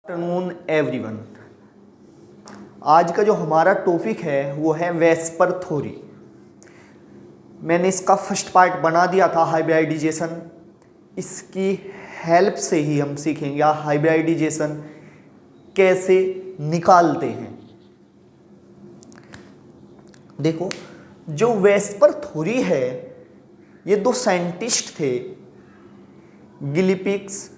Afternoon everyone. आज का जो हमारा टॉपिक है वो है वेस्पर थ्योरी। मैंने इसका फर्स्ट पार्ट बना दिया था हाइब्रिडाइजेशन। इसकी हेल्प से ही हम सीखेंगे हाइब्रिडाइजेशन कैसे निकालते हैं। देखो, जो वेस्पर थ्योरी है ये दो साइंटिस्ट थे, गिलिपिक्स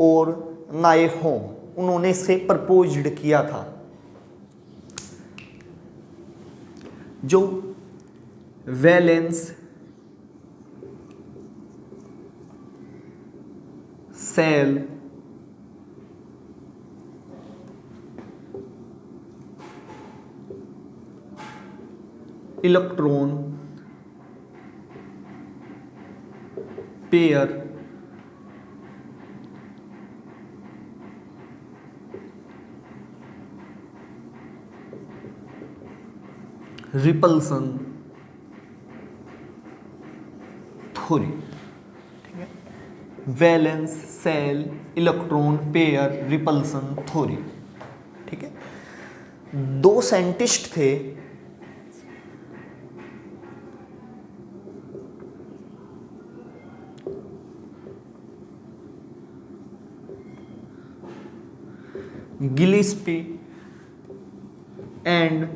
और नायहोम, उन्होंने इसे प्रपोज्ड किया था। जो valence shell electron pair repulsion theory, ठीक है। Valence shell electron pair repulsion theory, ठीक है। दो साइंटिस्ट थे, गिलिस्पी एंड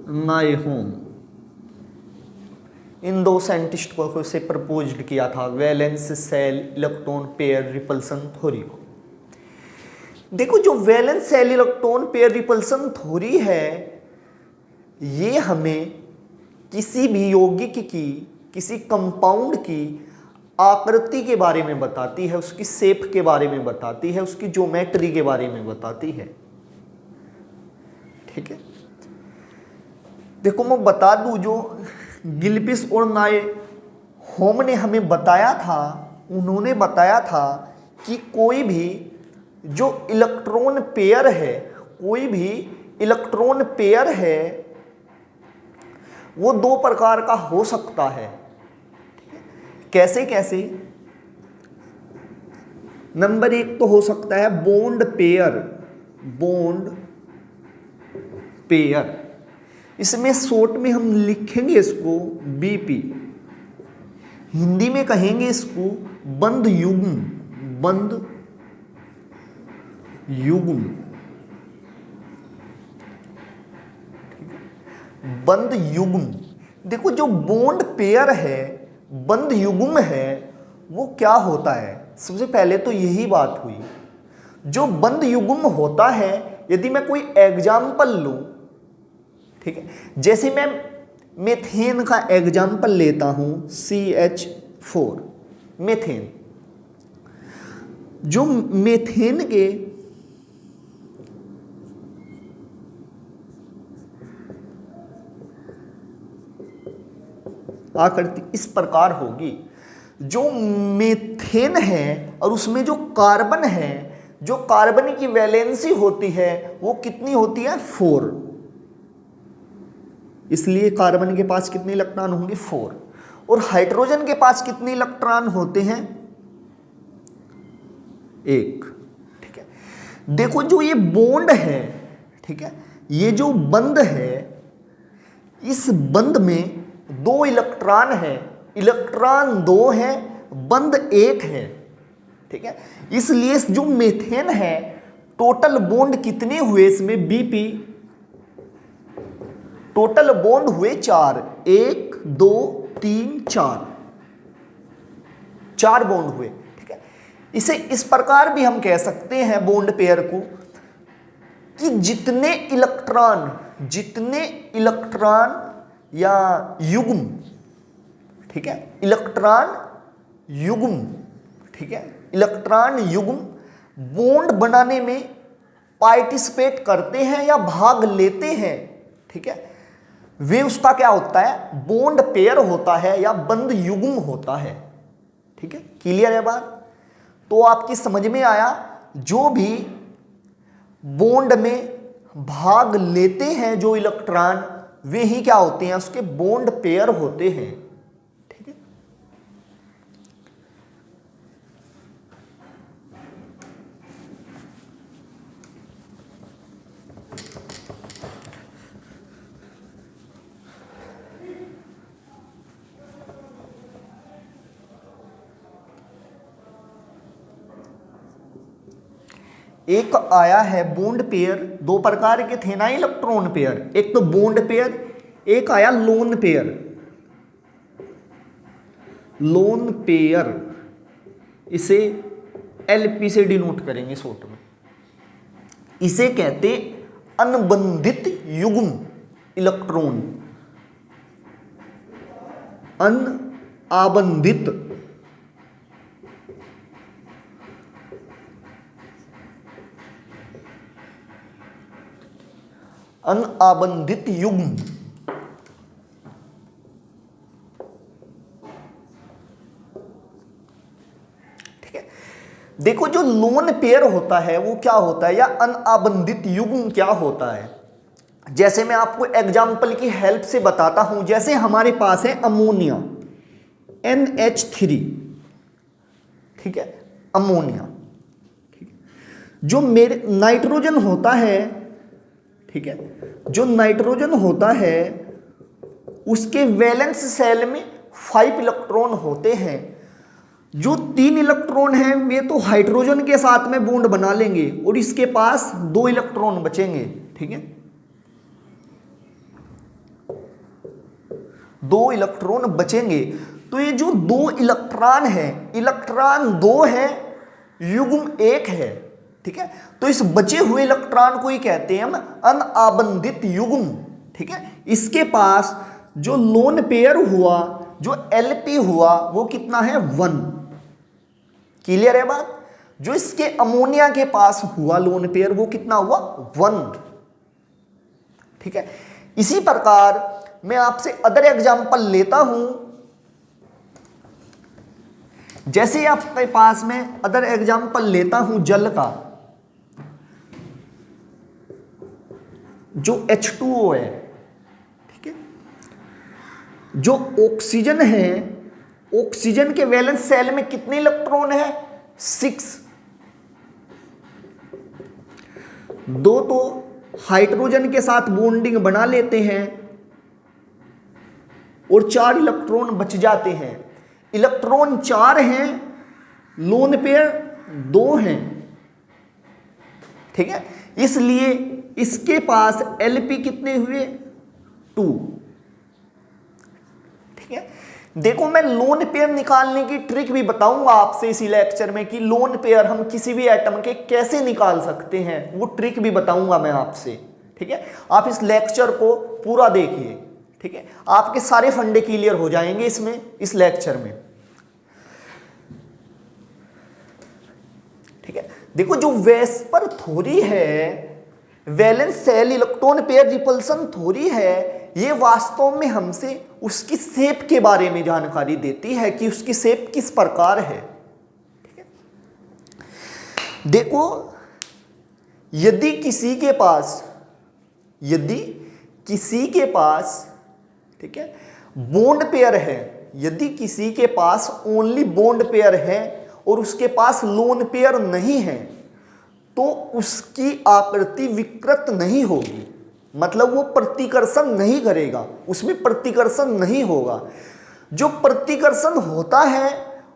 नायहोम। इन दो साइंटिस्ट को से प्रपोज्ड किया था valence shell electron pair repulsion theory को। देखो, जो valence shell electron pair repulsion theory है ये हमें किसी भी यौगिक की, किसी कंपाउंड की आकृति के बारे में बताती है, उसकी शेप के बारे में बताती है, उसकी ज्योमेट्री के बारे में बताती है, ठीक है। देखो, मैं बता दूं, जो गिलपिस और नायहोम ने हमें बताया था, उन्होंने बताया था कि कोई भी जो इलेक्ट्रॉन पेयर है, कोई भी इलेक्ट्रॉन पेयर है वो दो प्रकार का हो सकता है। कैसे कैसे? नंबर एक तो हो सकता है बॉन्ड पेयर। बॉन्ड पेयर, इसमें शॉर्ट में हम लिखेंगे इसको बीपी, हिंदी में कहेंगे इसको बंध युग्म। बंध युग्म, बंध युग्म। देखो, जो बॉन्ड पेयर है, बंध युग्म है, वो क्या होता है? सबसे पहले तो यही बात हुई, जो बंध युग्म होता है, यदि मैं कोई एग्जाम्पल लूं, ठीक है, जैसे मैं मेथेन का एग्जाम्पल लेता हूं, CH4 मेथेन। जो मेथेन के आकृति इस प्रकार होगी। जो मेथेन है और उसमें जो कार्बन है, जो कार्बन की वैलेंसी होती है वो कितनी होती है? 4। इसलिए कार्बन के पास कितने इलेक्ट्रॉन होंगे? 4। और हाइड्रोजन के पास कितने इलेक्ट्रॉन होते हैं? 1, ठीक है। देखो, जो ये बॉन्ड है, ठीक है, ये जो बंध है, इस बंध में 2 इलेक्ट्रॉन है, इलेक्ट्रॉन 2 है, बंध 1 है, ठीक है। इसलिए जो मेथेन है, टोटल बॉन्ड कितने हुए इसमें? बीपी, टोटल बॉन्ड हुए 4। 1 2 3 4 बॉन्ड हुए, ठीक है। इसे इस प्रकार भी हम कह सकते हैं बॉन्ड पेयर को कि जितने इलेक्ट्रॉन या युग्म, ठीक है, इलेक्ट्रॉन युग्म, ठीक है, इलेक्ट्रॉन युग्म बॉन्ड बनाने में पार्टिसिपेट करते हैं या भाग लेते हैं, ठीक है, वे उसका क्या होता है? बॉन्ड पेयर होता है या बंध युग्म होता है, ठीक है। क्लियर है बात? तो आपकी समझ में आया, जो भी बॉन्ड में भाग लेते हैं जो इलेक्ट्रॉन, वे ही क्या होते हैं? उसके बॉन्ड पेयर होते हैं, ठीक है। एक आया है बॉन्ड पेयर, दो प्रकार के थे ना इलेक्ट्रॉन पेयर, एक तो बॉन्ड पेयर, एक आया लोन पेयर। लोन पेयर इसे LP से डिनोट करेंगे शॉर्ट में। इसे कहते अनबंधित युग्म इलेक्ट्रॉन, अनाबंधित अनाबंधित युग्म। ठीक है, देखो जो लोन पेयर होता है वो क्या होता है, या अनाबंधित युग्म क्या होता है। जैसे मैं आपको एग्जाम्पल की हेल्प से बताता हूं, जैसे हमारे पास है अमोनिया NH3, ठीक है, अमोनिया, ठीक है। जो मेरे नाइट्रोजन होता है, ठीक है, जो नाइट्रोजन होता है उसके वैलेंस सेल में 5 इलेक्ट्रॉन होते हैं। जो 3 इलेक्ट्रॉन हैं वे तो हाइड्रोजन के साथ में बॉन्ड बना लेंगे और इसके पास 2 इलेक्ट्रॉन बचेंगे, ठीक है, 2 इलेक्ट्रॉन बचेंगे। तो ये जो 2 इलेक्ट्रॉन है, इलेक्ट्रॉन 2 है, युग्म 1 है, ठीक है। तो इस बचे हुए इलेक्ट्रॉन को ही कहते हैं हम अनाबंधित युग्म, ठीक है। इसके पास जो लोन पेयर हुआ, जो LP हुआ, वो कितना है 1। क्लियर है बात। जो इसके अमोनिया के पास हुआ लोन पेयर वो कितना हुआ 1, ठीक है। इसी प्रकार मैं आपसे अदर एग्जांपल लेता हूं, जैसे आपके पास में अदर एग्जांपल लेता हूं जल का, जो H2O है, ठीक है। जो ऑक्सीजन है, ऑक्सीजन के वैलेंस सेल में कितने इलेक्ट्रॉन है 6। 2 तो हाइड्रोजन के साथ बॉन्डिंग बना लेते हैं और 4 इलेक्ट्रॉन बच जाते हैं। इलेक्ट्रॉन 4 हैं, लोन पेयर 2 हैं, ठीक है। इसलिए इसके पास LP कितने हुए 2, ठीक है। देखो मैं लोन पेयर निकालने की ट्रिक भी बताऊंगा आपसे इसी लेक्चर में कि लोन पेयर हम किसी भी एटम के कैसे निकाल सकते हैं, वो ट्रिक भी बताऊंगा मैं आपसे, ठीक है। आप इस लेक्चर को पूरा देखिए, ठीक है, आपके सारे फंडे क्लियर हो जाएंगे इसमें, इस लेक्चर में, ठीक है। देखो जो वेस्पर थ्योरी है, valence shell electron pair repulsion theory है, ये वास्तव में हमसे उसकी शेप के बारे में जानकारी देती है कि उसकी शेप किस प्रकार है, ठीक है। देखो यदि किसी के पास ठीक है बॉन्ड पेयर है, यदि किसी के पास ओनली बॉन्ड पेयर है और उसके पास लोन पेयर नहीं है, तो उसकी आकृति विकृत नहीं होगी, मतलब वो प्रतिकर्षण नहीं करेगा, उसमें प्रतिकर्षण नहीं होगा। जो प्रतिकर्षण होता है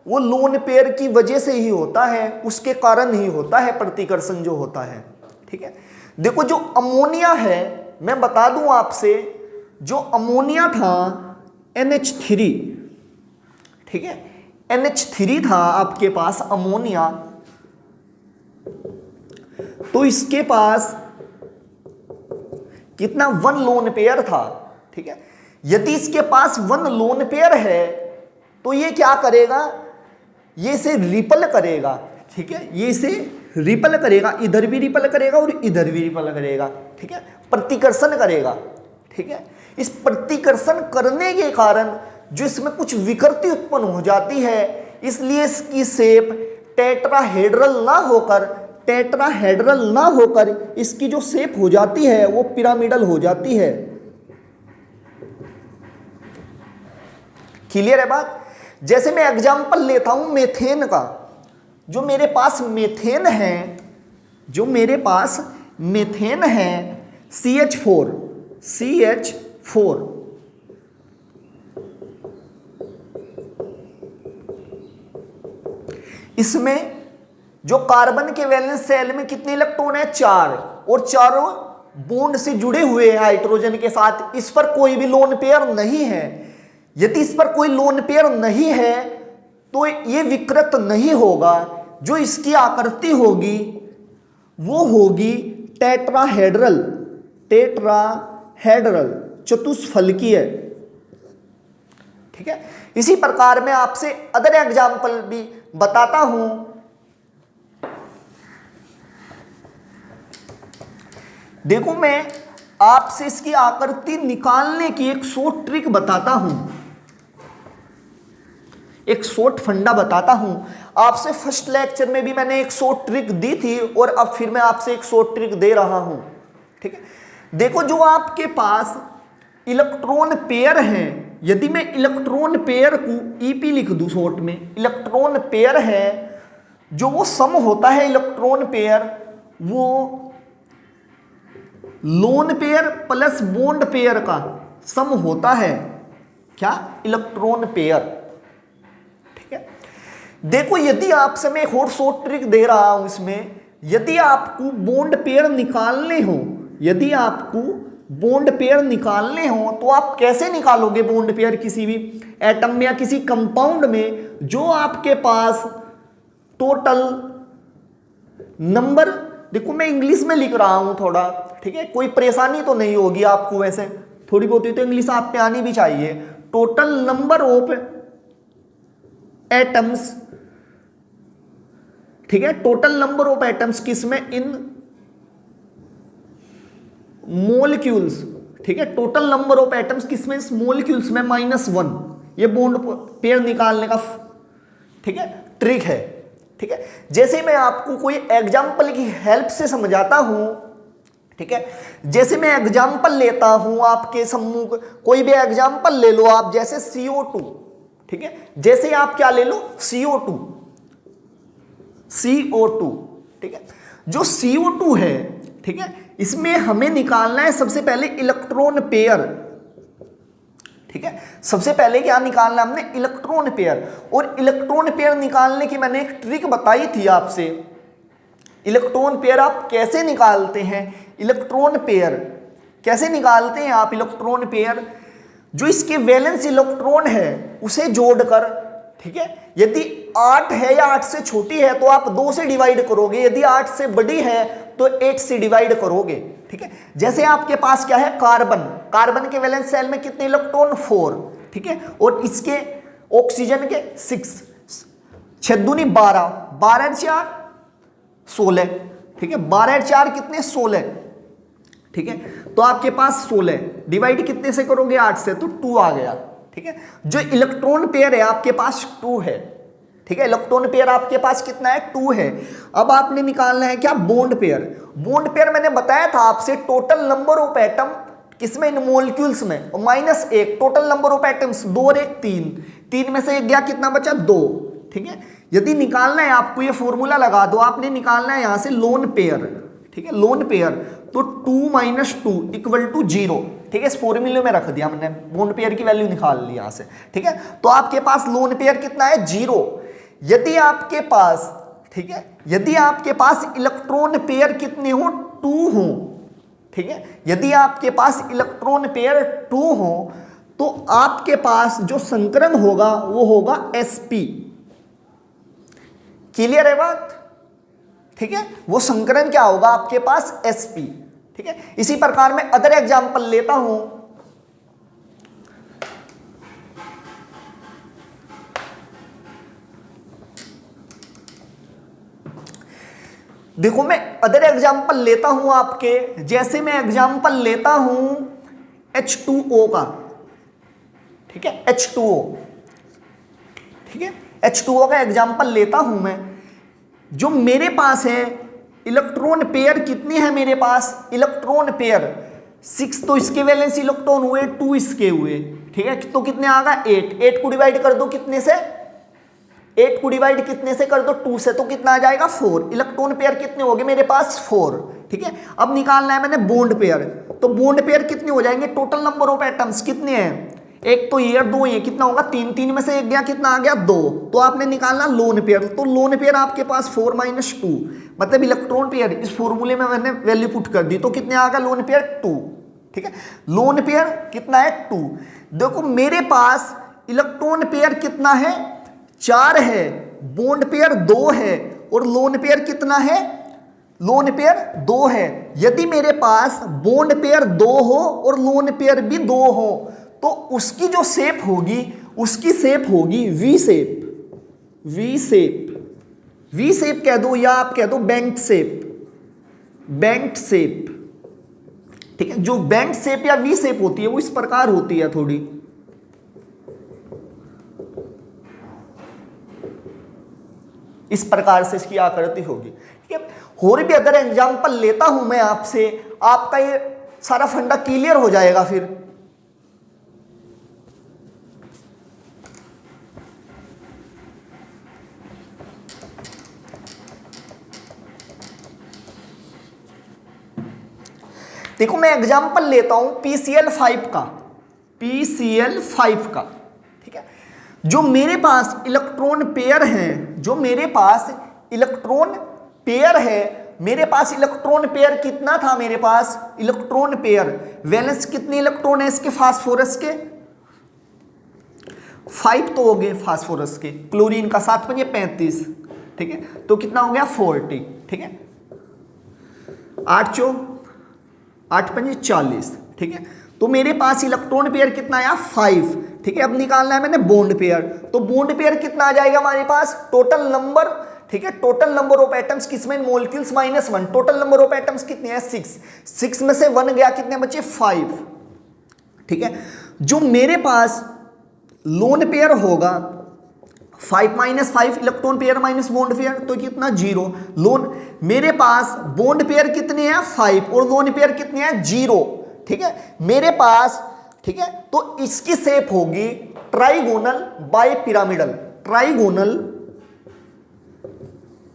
वो लोन पेयर की वजह से ही होता है, उसके कारण ही होता है प्रतिकर्षण जो होता है, ठीक है। देखो जो अमोनिया है, मैं बता दूं आपसे, जो अमोनिया था NH3, ठीक है, NH3 था आपके पास अमोनिया, तो इसके पास कितना 1 लोन पेयर था, ठीक है। यदि इसके पास 1 लोन पेयर है तो ये क्या करेगा, ये इसे रिपल करेगा, ठीक है, ये इसे रिपल करेगा, इधर भी रिपल करेगा और इधर भी रिपल करेगा, ठीक है, प्रतिकर्षण करेगा, ठीक है। इस प्रतिकर्षण करने के कारण जो इसमें कुछ विकृति उत्पन्न हो जाती है, इसलिए इसकी शेप टेट्राहेड्रल ना होकर इसकी जो शेप हो जाती है वो पिरामिडल हो जाती है। क्लियर है बात। जैसे मैं एग्जांपल लेता हूं मेथेन का, जो मेरे पास मेथेन है CH4 इसमें जो कार्बन के वैलेंस शेल में कितने इलेक्ट्रॉन है, 4, और चारों बॉन्ड से जुड़े हुए हैं हाइड्रोजन के साथ। इस पर कोई भी लोन पेयर नहीं है। यदि इस पर कोई लोन पेयर नहीं है तो ये विकृत नहीं होगा। जो इसकी आकृति होगी वो होगी टेट्राहेड्रल, टेट्राहेड्रल चतुष्फलकीय। ठीक है, इसी प्रकार मैं आपसे अदर एग्जाम्पल भी बताता हूं। देखो, मैं आपसे इसकी आकृति निकालने की एक शॉर्ट ट्रिक बताता हूं, एक शॉर्ट फंडा बताता हूं। आपसे फर्स्ट लेक्चर में भी मैंने एक शॉर्ट ट्रिक दी थी और अब फिर मैं आपसे एक शॉर्ट ट्रिक दे रहा हूं। ठीक है, देखो, जो आपके पास इलेक्ट्रॉन पेयर हैं, यदि मैं इलेक्ट्रॉन पेयर को ईपी लिख दूं शॉर्ट में, इलेक्ट्रॉन पेयर है, जो वो सम होता है इलेक्ट्रॉन पेयर, वो lone pair plus bond pair का सम होता है। क्या? Electron pair. ठीक है, देखो, यदि आपसे मैं एक और शॉर्ट ट्रिक दे रहा हूं इसमें, यदि आपको बॉन्ड पेयर निकालने हो, यदि आपको बॉन्ड पेयर निकालने हो तो आप कैसे निकालोगे बॉन्ड पेयर किसी भी एटम में या किसी कंपाउंड में? जो आपके पास टोटल नंबर, देखो मैं इंग्लिश में लिख रहा हूं थोड़ा, ठीक है, कोई परेशानी तो नहीं होगी आपको, वैसे थोड़ी बहुत ही तो इंग्लिश आप पे आनी भी चाहिए। टोटल नंबर ऑफ एटम्स, ठीक है, टोटल नंबर ऑफ एटम्स किसमें? इन मोलिक्यूल्स। ठीक है, टोटल नंबर ऑफ एटम्स किसमें? इस मोलिक्यूल्स में -1। ये बॉन्ड पेयर निकालने का, ठीक है, ट्रिक है। ठीक है, जैसे मैं आपको कोई एग्जांपल की हेल्प से समझाता हूं, ठीक है, जैसे मैं एग्जांपल लेता हूं आपके सम्मुख, कोई भी एग्जांपल ले लो आप, जैसे CO2। ठीक है, जैसे आप क्या ले लो? CO2, CO2। ठीक है, जो CO2 है, ठीक है, इसमें हमें निकालना है सबसे पहले इलेक्ट्रॉन पेयर। ठीक है, सबसे पहले क्या निकालना हमने? Electron pair. और इलेक्ट्रॉन पेयर निकालने की मैंने एक ट्रिक बताई थी आपसे। इलेक्ट्रॉन पेयर आप कैसे निकालते हैं? इलेक्ट्रॉन पेयर कैसे निकालते हैं आप? इलेक्ट्रॉन पेयर, जो इसके वैलेंस इलेक्ट्रॉन है उसे जोड़कर, ठीक है, यदि 8 है या 8 से छोटी है तो आप 2 से डिवाइड करोगे, यदि 8 से बड़ी है तो 8 से डिवाइड करोगे। ठीक है, जैसे आपके पास क्या है? कार्बन, कार्बन के वैलेंस शेल में कितने इलेक्ट्रॉन? 4। ठीक है, और इसके ऑक्सीजन के 6, 6 दूनी 12, 12 4 16। ठीक है, 12 4 कितने? 16। ठीक है, तो आपके पास 16 डिवाइड कितने से करोगे? 8 से, तो 2 आ गया। ठीक है, जो इलेक्ट्रॉन पेयर है आपके पास 2 है। ठीक है, इलेक्ट्रॉन पेयर आपके पास कितना है? 2 है। अब आपने निकालना है क्या? Bond pair. बॉन्ड पेयर मैंने बताया था आपसे, टोटल नंबर ऑफ एटम किसमें? इन मॉलिक्यूल्स में, और -1 टोटल नंबर ऑफ एटम्स, 2 और 1 3, 3 में से 1 गया, कितना बचा? 2। ठीक है, यदि निकालना है आपको, ये फॉर्मूला लगा दो, आपने निकालना है यहां से लोन पेयर। ठीक है, लोन पेयर, तो 2 - 2 = 0। ठीक है, इस फॉर्मूले में रख दिया हमने, बॉन्ड पेयर की वैल्यू निकाल ली यहां से। ठीक है, तो आपके पास लोन पेयर कितना है? 0। यदि आपके पास, ठीक है, यदि आपके पास इलेक्ट्रॉन पेयर कितने हो? 2 हो। ठीक है, यदि आपके पास इलेक्ट्रॉन पेयर 2 हो तो आपके पास जो संकरण होगा वो होगा sp। क्लियर है बात? ठीक है, वो संकरण क्या होगा आपके पास? sp। ठीक है, इसी प्रकार मैं अदर एग्जांपल लेता हूं। देखो, मैं अदर एग्जांपल लेता हूं आपके, जैसे मैं एग्जांपल लेता हूं H2O का। ठीक है, H2O। ठीक है, H2O का एग्जांपल लेता हूं मैं। जो मेरे पास है इलेक्ट्रॉन पेयर कितनी है मेरे पास? इलेक्ट्रॉन पेयर 6, तो इसके वैलेंस इलेक्ट्रॉन हुए 2, इसके हुए। ठीक है, तो कितने आ गया? 8। 8 को डिवाइड कर दो कितने से? 8 को डिवाइड कितने से कर दो? 2 से, तो कितना आ जाएगा? 4। इलेक्ट्रॉन पेयर कितने हो गए मेरे पास? 4। ठीक है, अब निकालना है मैंने बॉन्ड पेयर, तो बॉन्ड पेयर कितने हो जाएंगे? टोटल नंबर ऑफ एटम्स कितने हैं? एक तो ये, दो ये, कितना होगा 3, 3 में से एक गया, कितना आ गया 2। तो आपने निकालना लोन पेयर, तो लोन पेयर आपके पास 4 - 2 मतलब इलेक्ट्रॉन पेयर। इस फॉर्मूले में मैंने वैल्यू पुट कर दी, तो कितने आ गया लोन पेयर 2। ठीक है, लोन पेयर कितना है 2। देखो मेरे पास इलेक्ट्रॉन पेयर कितना है 4 है, बॉन्ड पेयर 2 है, और लोन पेयर कितना है, लोन पेयर 2 है। यदि मेरे पास बॉन्ड पेयर 2 हो और लोन पेयर भी 2 हो, तो उसकी जो शेप होगी, उसकी शेप होगी V shape. V shape, V shape कह दो या आप कह दो बेंट शेप, बेंट शेप। ठीक है, जो बेंट शेप या वी शेप होती है वो इस प्रकार होती है थोड़ी। इस प्रकार से इसकी आकृति होगी। ठीक है, और भी अगर एग्जांपल लेता हूं मैं आपसे, आपका ये सारा फंडा क्लियर हो जाएगा फिर। देखो मैं एग्जांपल लेता हूं PCl5 का, PCl5 का। ठीक है, जो मेरे पास इलेक्ट्रॉन पेयर है, जो मेरे पास इलेक्ट्रॉन पेयर है, मेरे पास इलेक्ट्रॉन पेयर कितना था, मेरे पास इलेक्ट्रॉन पेयर वैलेंस कितने इलेक्ट्रॉन है इसके फास्फोरस के 5 तो हो गए फास्फोरस के, क्लोरीन का 7 पंजे 35। ठीक है, तो कितना हो गया 40। ठीक है, 8 पंजे 40। ठीक है, तो मेरे पास इलेक्ट्रॉन पेयर कितना आया 5। ठीक है, अब निकालना है मैंने बॉन्ड पेयर, तो बॉन्ड पेयर कितना आ जाएगा हमारे पास टोटल नंबर। ठीक है, टोटल नंबर ऑफ एटम्स किसमें molecules -1, total number of atoms कितने हैं 6, 6 में से 1 गया, कितने बचे 5। ठीक है, जो मेरे पास लोन पेयर होगा 5 - 5 electron pair minus bond pair, तो कितना 0। लोन मेरे पास बॉन्ड पेयर कितने हैं 5 और लोन पेयर कितने हैं 0। ठीक है, मेरे पास, ठीक है, तो इसकी शेप होगी trigonal bipyramidal, trigonal,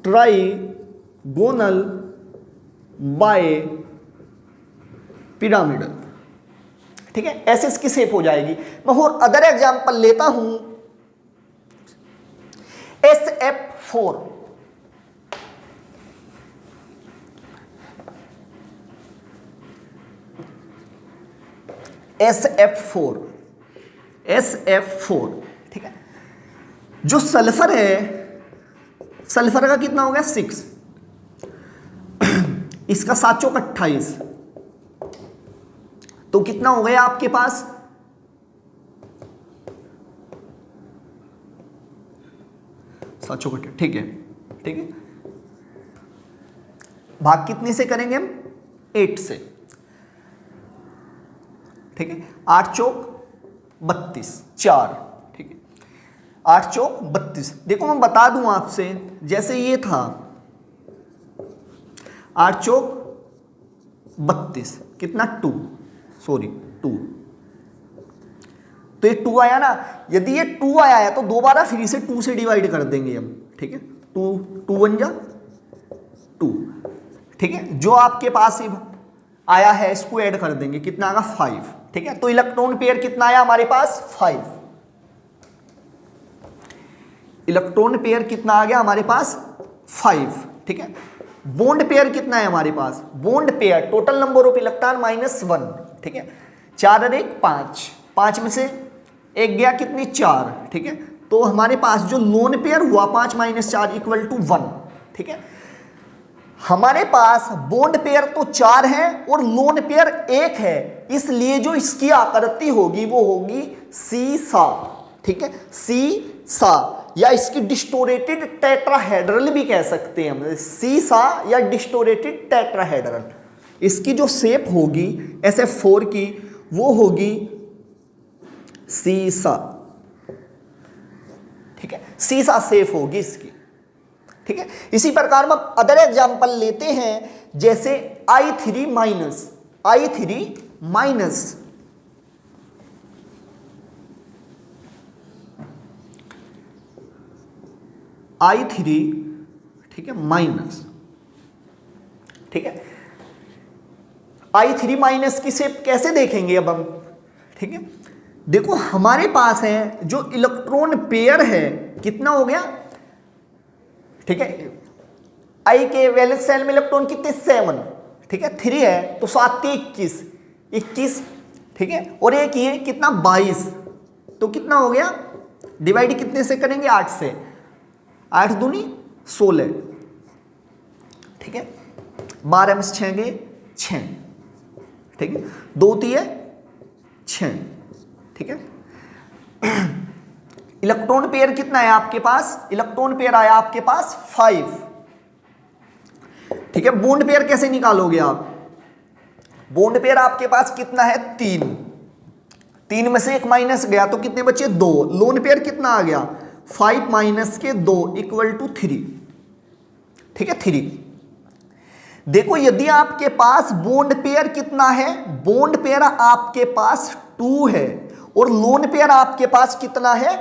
trigonal bipyramidal. ठीक है, ऐसे इसकी शेप हो जाएगी। मैं और अदर एग्जांपल लेता हूं SF4। SF4, SF4। ठीक है, जो सल्फर है, सल्फर का कितना हो गया 6, इसका 7 चौक 28, तो कितना हो गया आपके पास 7 चौक 28। ठीक है, ठीक है, भाग कितने से करेंगे हम 8 से। ठीक है, 8 चौक 32, 4। ठीक है, 8 चौक 32। देखो मैं बता दूं आपसे, जैसे ये था 8 चौक 32, कितना 2, सॉरी 2, तो ये 2 आया ना। यदि ये 2 आया है तो दोबारा फिर से 2 से डिवाइड कर देंगे हम। ठीक है, 2 1 जा 2। ठीक है, जो आपके पास आया है इसको ऐड कर देंगे, कितना आएगा 5। ठीक है, तो इलेक्ट्रॉन पेयर कितना आया हमारे पास 5। इलेक्ट्रॉन पेयर कितना आ गया हमारे पास 5। ठीक है, बॉन्ड पेयर कितना है हमारे पास, bond pair total number of electron -1। ठीक है, 4 और 1 5, 5 में से एक गया, कितनी 4। ठीक है, तो हमारे पास जो लोन पेयर हुआ 5 - 4 = 1। ठीक है, हमारे पास बॉन्ड पेयर तो 4 है और लोन पेयर 1 है, इसलिए जो इसकी आकृति होगी वो होगी सीसा। ठीक है, सीसा, या इसकी डिस्टोरेटेड टेट्राहेड्रल भी कह सकते हैं हम, सीसा या डिस्टोरेटेड टेट्राहेड्रल। इसकी जो शेप होगी SF4 की वो होगी सीसा। ठीक है, सीसा शेप होगी इसकी। ठीक है, इसी प्रकार हम अदर एग्जांपल लेते हैं, जैसे I3 minus, I3 minus, I3, ठीक है, माइनस। ठीक है, I3 माइनस की शेप कैसे देखेंगे अब हम। ठीक है, देखो हमारे पास है जो इलेक्ट्रॉन पेयर है, कितना हो गया, ठीक है, आई के वैलेंस शेल में इलेक्ट्रॉन कितने, 7, ठीक है, 3 है तो 7 के 21, ठीक है, और एक ये कितना 22, तो कितना हो गया, डिवाइड कितने से करेंगे, 8 से, 8 दूनी 16, ठीक है, 12 में 6 गए 6, ठीक है, 2 3 6, ठीक है। इलेक्ट्रॉन पेयर कितना है आपके पास, इलेक्ट्रॉन पेयर आया आपके पास 5, ठीक है। बॉन्ड पेयर कैसे निकालोगे आप, बॉन्ड पेयर आपके पास कितना है, 3 में से एक माइनस गया तो कितने बचे, 2, लोन पेयर कितना आ गया, 5 माइनस के 2 इक्वल टू 3, ठीक है, 3। देखो यदि आपके पास बॉन्ड पेयर कितना है, बॉन्ड पेयर आपके पास 2 है और लोन पेयर आपके पास कितना है,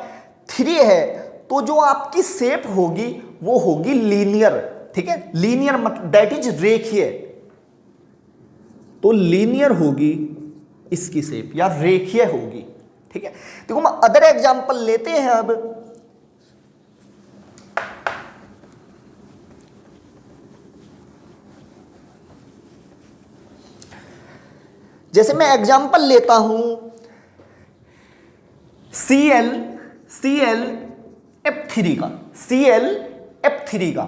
3 है, तो जो आपकी शेप होगी वो होगी लीनियर, ठीक है, लीनियर मतलब दैट इज रेखीय, तो लीनियर होगी इसकी शेप या रेखीय होगी, ठीक है। देखो हम अदर एग्जांपल लेते हैं अब, जैसे मैं एग्जांपल लेता हूं ClF3 का, ClF3 का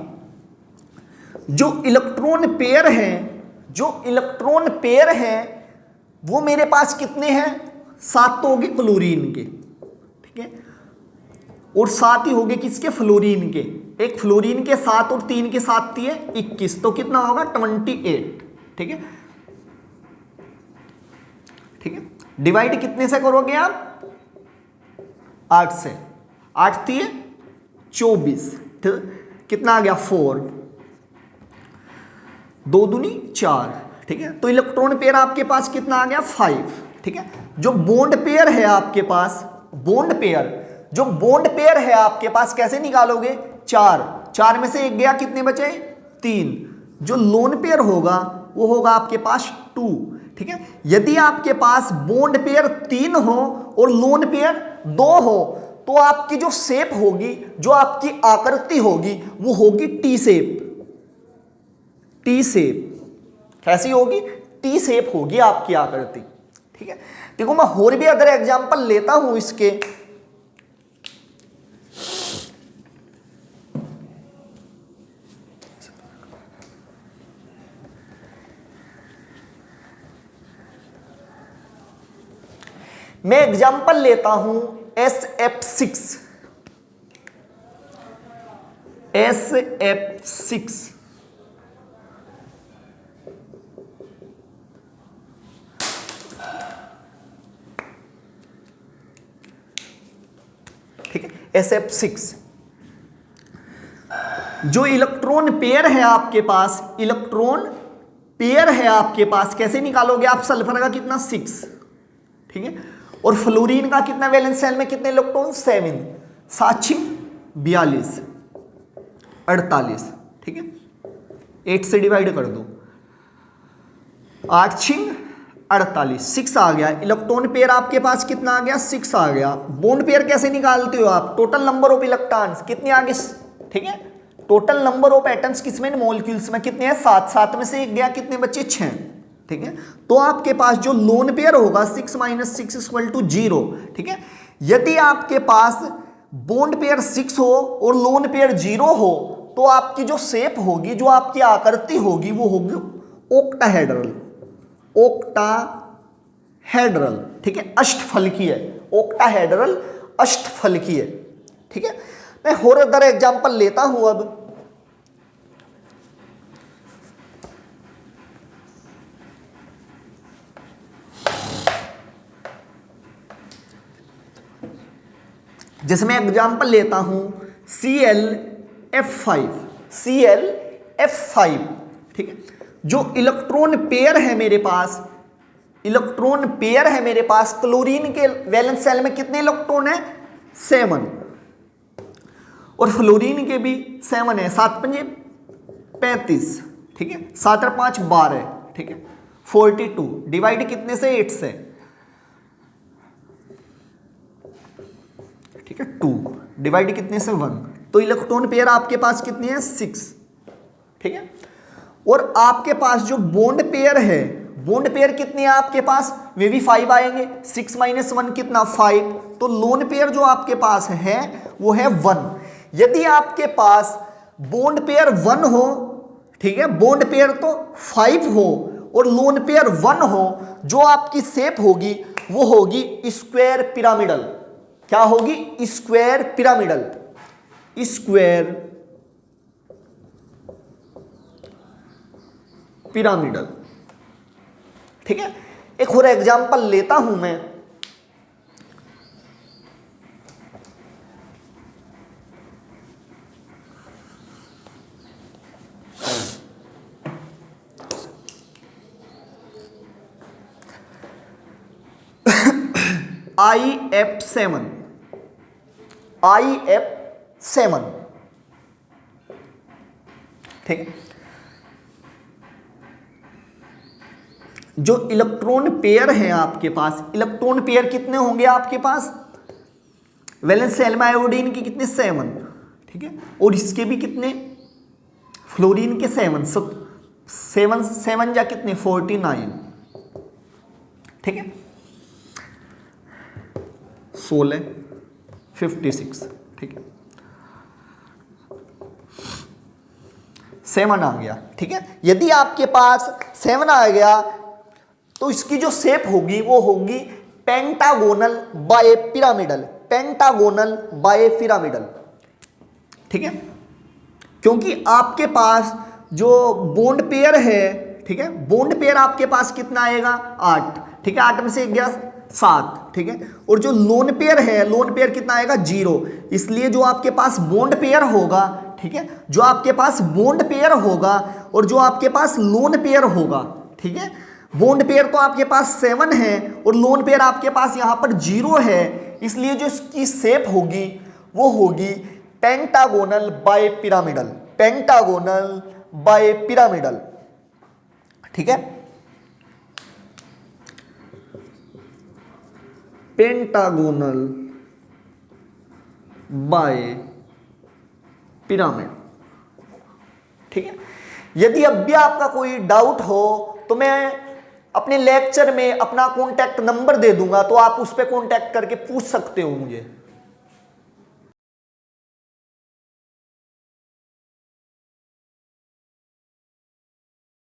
जो इलेक्ट्रॉन पेयर है, जो इलेक्ट्रॉन पेयर है वो मेरे पास कितने हैं, 7 तो हो गए क्लोरीन के, ठीक है, और 7 ही हो गए किसके, फ्लोरीन के, एक फ्लोरीन के 7 और 3 के 7 दिए 21, तो कितना होगा 28, ठीक है, ठीक है। डिवाइड कितने से करोगे आप, 8 से, 8 दिए 24, ठीक, कितना आ गया 4, 2 दूनी 4, ठीक है, तो इलेक्ट्रॉन पेयर आपके पास कितना आ गया 5, ठीक है। जो बॉन्ड पेयर है आपके पास, बॉन्ड पेयर, जो बॉन्ड पेयर है आपके पास कैसे निकालोगे, 4 में से एक गया, कितने बचे 3, जो लोन पेयर होगा वो होगा आपके पास 2, ठीक है। यदि आपके पास बॉन्ड पेयर 3 हो और लोन पेयर 2 हो तो आपकी जो शेप होगी, जो आपकी आकृति होगी वो होगी टी शेप, टी शेप, कैसी होगी, टी शेप होगी आपकी आकृति, ठीक है। देखो मैं और भी अदर एग्जांपल लेता हूं इसके, मैं एग्जांपल लेता हूं SF6, SF6, ठीक है, SF6 जो इलेक्ट्रॉन पेयर है आपके पास, इलेक्ट्रॉन पेयर है आपके पास, कैसे निकालोगे आप, सल्फर का कितना 6, ठीक है, और फ्लोरीन का कितना, वैलेंस शेल में कितने इलेक्ट्रॉन 7, 7 42 48, ठीक है, 8 से डिवाइड कर दो, 8 48, 6 आ गया, इलेक्ट्रॉन पेयर आपके पास कितना आ गया, 6 आ गया। बॉन्ड पेयर कैसे निकालते हो आप, टोटल नंबर ऑफ इलेक्ट्रॉन्स कितने आ गए, ठीक है, टोटल नंबर ऑफ एटम्स किसमें, मॉलिक्यूल्स में कितने हैं, 7, 7 में से एक गया, कितने बचे 6, ठीक है। तो आपके पास जो लोन पेयर होगा 6 - 6 = 0, ठीक है। यदि आपके पास बॉन्ड पेयर 6 हो और लोन पेयर 0 हो तो आपकी जो शेप होगी, जो आपकी आकृति होगी वो होगी ओक्टाहेड्रल, ओक्टाहेड्रल, ठीक है, अष्टफलकीय, ओक्टाहेड्रल अष्टफलकीय, ठीक है। मैं और अदर एग्जांपल लेता हूं अब, जैसे मैं एग्जांपल लेता हूं ClF5, ClF5, ठीक है, जो इलेक्ट्रॉन पेयर है मेरे पास, इलेक्ट्रॉन पेयर है मेरे पास, क्लोरीन के वैलेंस शेल में कितने इलेक्ट्रॉन है, 7, और फ्लोरीन के भी 7 है, 7 × 5 = 35, ठीक है, 7 और 5 12, ठीक है, 42, डिवाइड कितने से, 8 से, ठीक है 2 डिवाइड कितने से 1, तो इलेक्ट्रॉन पेयर आपके पास कितने हैं 6, ठीक है। और आपके पास जो बॉन्ड पेयर है, बॉन्ड पेयर कितने हैं आपके पास, वे भी 5 आएंगे, 6 - 1 कितना 5, तो लोन पेयर जो आपके पास है वो है 1। यदि आपके पास बॉन्ड पेयर 1 हो, ठीक है, बॉन्ड पेयर तो 5 हो और लोन पेयर 1 हो, जो आपकी शेप होगी वो होगी स्क्वायर पिरामिडल। क्या होगी, स्क्वायर पिरामिडल, स्क्वायर पिरामिडल, ठीक है। एक और एग्जांपल लेता हूं मैं, IF7, IF7, ठीक है। जो इलेक्ट्रॉन पेयर है आपके पास, इलेक्ट्रॉन पेयर कितने होंगे आपके पास, वैलेंस शेल में आयोडीन की कितने 7, ठीक है, और इसके भी कितने, फ्लोरीन के 7, 7 या कितने 49, ठीक है, 16 56, ठीक है, 7 आ गया, ठीक है। यदि आपके पास 7 आ गया तो इसकी जो शेप होगी वो होगी pentagonal bipyramidal, pentagonal bipyramidal, ठीक है। क्योंकि आपके पास जो बॉन्ड पेयर है, ठीक है, बॉन्ड पेयर आपके पास कितना आएगा 8, ठीक है, 8 में से गया 7, ठीक है, और जो लोन पेयर है, लोन पेयर कितना आएगा 0, इसलिए जो आपके पास बॉन्ड पेयर होगा, ठीक है, जो आपके पास बॉन्ड पेयर होगा और जो आपके पास लोन पेयर होगा, ठीक है, बॉन्ड पेयर तो आपके पास 7 है और लोन पेयर आपके पास यहां पर 0 है, इसलिए जो इसकी शेप होगी वो होगी pentagonal bipyramidal, pentagonal bipyramidal, ठीक है, पेंटागोनल बाय पिरामिड, ठीक है। यदि अब भी आपका कोई डाउट हो तो मैं अपने लेक्चर में अपना कॉन्टैक्ट नंबर दे दूंगा, तो आप उस पर कॉन्टैक्ट करके पूछ सकते हो मुझे।